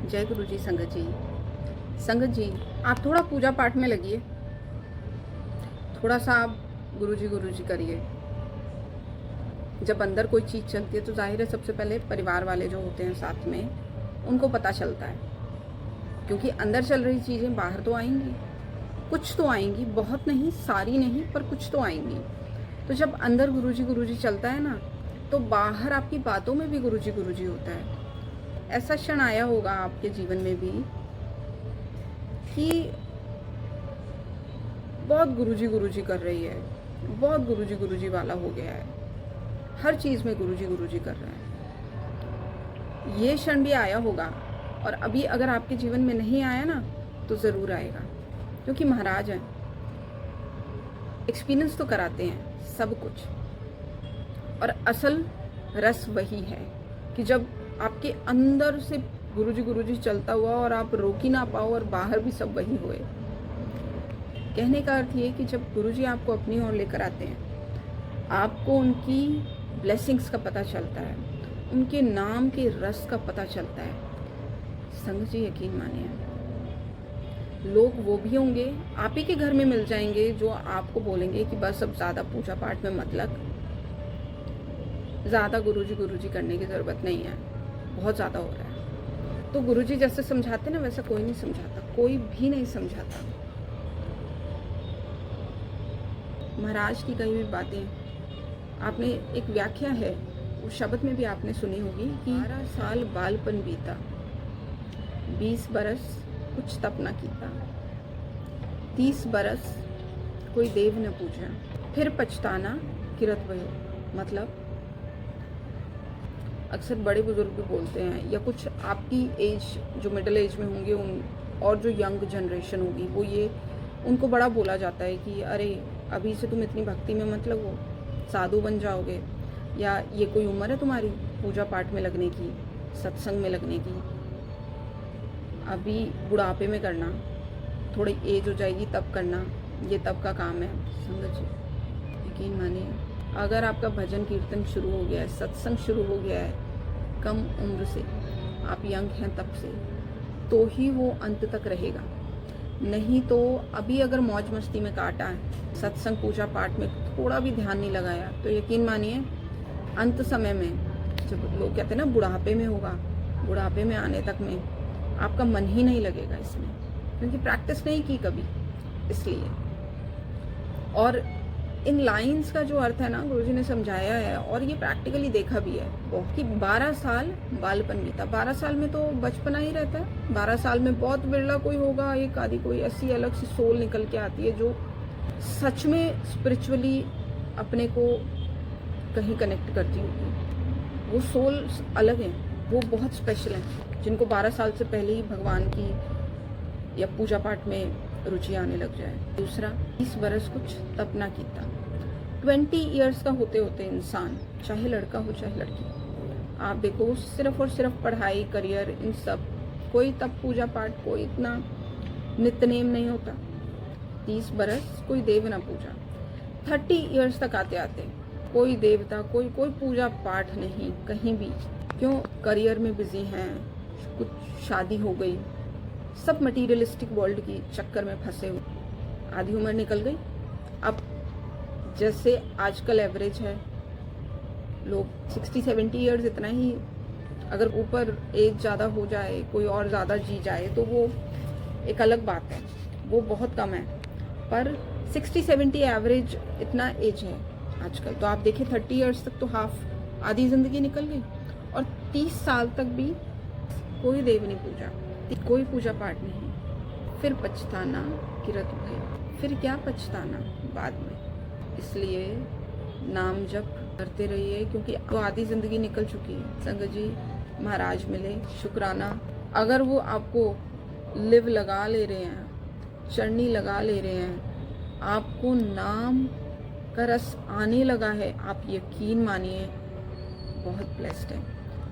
जय गुरु जी। संगत जी, संगत जी, आप थोड़ा पूजा पाठ में लगिए, थोड़ा सा आप गुरु जी करिए। जब अंदर कोई चीज़ चलती है तो जाहिर है सबसे पहले परिवार वाले जो होते हैं साथ में, उनको पता चलता है, क्योंकि अंदर चल रही चीज़ें बाहर तो आएंगी, कुछ तो आएंगी, बहुत नहीं, सारी नहीं, पर कुछ तो आएंगी। तो जब अंदर गुरु जी चलता है ना, तो बाहर आपकी बातों में भी गुरु जी होता है। ऐसा क्षण आया होगा आपके जीवन में भी कि बहुत गुरु जी कर रही है, बहुत गुरु जी वाला हो गया है, हर चीज़ में गुरु जी कर रहे हैं। ये क्षण भी आया होगा, और अभी अगर आपके जीवन में नहीं आया ना, तो ज़रूर आएगा, क्योंकि महाराज हैं, एक्सपीरियंस तो कराते हैं सब कुछ। और असल रस वही है कि जब आपके अंदर से गुरु जी चलता हुआ और आप रोक ही ना पाओ, और बाहर भी सब वही होए। कहने का अर्थ ये कि जब गुरु जी आपको अपनी ओर लेकर आते हैं, आपको उनकी ब्लेसिंग्स का पता चलता है, उनके नाम के रस का पता चलता है। संगत जी, यकीन मानिए, लोग वो भी होंगे, आप ही के घर में मिल जाएंगे, जो आपको बोलेंगे कि बस अब ज़्यादा पूजा पाठ में मत लग, ज़्यादा गुरु जी करने की ज़रूरत नहीं है, बहुत ज़्यादा हो रहा है। तो गुरु जी जैसे समझाते ना, वैसा कोई नहीं समझाता, कोई भी नहीं समझाता। महाराज की कही हुई बातें, आपने एक व्याख्या है, उस शब्द में भी आपने सुनी होगी कि 12 साल बालपन बीता, 20 बरस कुछ तप न कीता, 30 बरस कोई देव न पूजा, फिर पछताना किरत भयो। मतलब अक्सर बड़े बुजुर्ग भी बोलते हैं, या कुछ आपकी एज जो मिडिल एज में होंगे उन, और जो यंग जनरेशन होगी, वो ये उनको बड़ा बोला जाता है कि अरे अभी से तुम इतनी भक्ति में मत लगो, साधु बन जाओगे, या ये कोई उम्र है तुम्हारी पूजा पाठ में लगने की, सत्संग में लगने की, अभी बुढ़ापे में करना, थोड़ी एज हो जाएगी तब करना, ये तब का काम है। संगत जी, यकीन मानिए, अगर आपका भजन कीर्तन शुरू हो गया है, सत्संग शुरू हो गया है कम उम्र से, आप यंग हैं तब से, तो ही वो अंत तक रहेगा। नहीं तो अभी अगर मौज मस्ती में काटा है, सत्संग पूजा पाठ में थोड़ा भी ध्यान नहीं लगाया, तो यकीन मानिए अंत समय में, जब लोग कहते हैं ना बुढ़ापे में होगा, बुढ़ापे में आने तक में आपका मन ही नहीं लगेगा इसमें, क्योंकि प्रैक्टिस नहीं की कभी, इसलिए। और इन लाइंस का जो अर्थ है ना, गुरुजी ने समझाया है, और ये प्रैक्टिकली देखा भी है कि 12 साल बालपन बीता। 12 साल में तो बचपना ही रहता है, 12 साल में बहुत बिरला कोई होगा, एक आधी कोई ऐसी अलग सी सोल निकल के आती है जो सच में स्पिरिचुअली अपने को कहीं कनेक्ट करती होगी। वो सोल अलग हैं, वो बहुत स्पेशल हैं, जिनको 12 साल से पहले ही भगवान की या पूजा पाठ में रुचि आने लग जाए। दूसरा, 20 बरस कुछ तप ना कीता। 20 ईयर्स का होते होते इंसान, चाहे लड़का हो चाहे लड़की, आप देखो सिर्फ और सिर्फ पढ़ाई, करियर, इन सब, कोई तप पूजा पाठ, कोई इतना नित्यनेम नहीं होता। 30 बरस कोई देव ना पूजा, 30 ईयर्स तक आते आते कोई देवता, कोई पूजा पाठ नहीं कहीं भी। क्यों? करियर में बिजी हैं, कुछ शादी हो गई, सब मटीरियलिस्टिक वर्ल्ड की चक्कर में फंसे हुए, आधी उम्र निकल गई। अब जैसे आजकल एवरेज है, लोग 60-70 ईयर्स, इतना ही, अगर ऊपर एज ज़्यादा हो जाए, कोई और ज़्यादा जी जाए तो वो एक अलग बात है, वो बहुत कम है, पर 60-70 एवरेज इतना एज है आजकल। तो आप देखिए 30 ईयर्स तक तो हाफ, आधी ज़िंदगी निकल गई, और 30 साल तक भी कोई देव नहीं पूजा, कोई पूजा पाठ नहीं, फिर पछताना किरत भय। फिर क्या पछताना बाद में, इसलिए नाम जप करते रहिए, क्योंकि वो आधी जिंदगी निकल चुकी है। संगत जी, महाराज मिले, शुक्राना। अगर वो आपको लिव लगा ले रहे हैं, चरनी लगा ले रहे हैं, आपको नाम का रस आने लगा है, आप यकीन मानिए बहुत ब्लेस्ड है,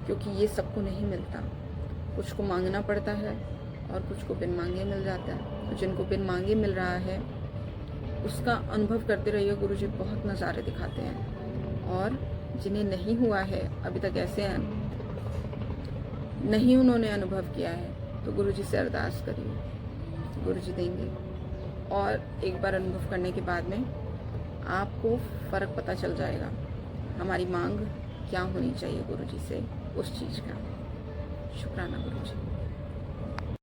क्योंकि ये सबको नहीं मिलता। कुछ को मांगना पड़ता है और कुछ को बिन मांगे मिल जाता है। तो जिनको बिन मांगे मिल रहा है, उसका अनुभव करते रहिए, गुरुजी बहुत नज़ारे दिखाते हैं। और जिन्हें नहीं हुआ है अभी तक, ऐसे हैं नहीं उन्होंने अनुभव किया है, तो गुरुजी से अरदास करिए, गुरुजी देंगे। और एक बार अनुभव करने के बाद में आपको फ़र्क पता चल जाएगा हमारी मांग क्या होनी चाहिए गुरुजी से उस चीज़ का। शुक्राना गुरुजी।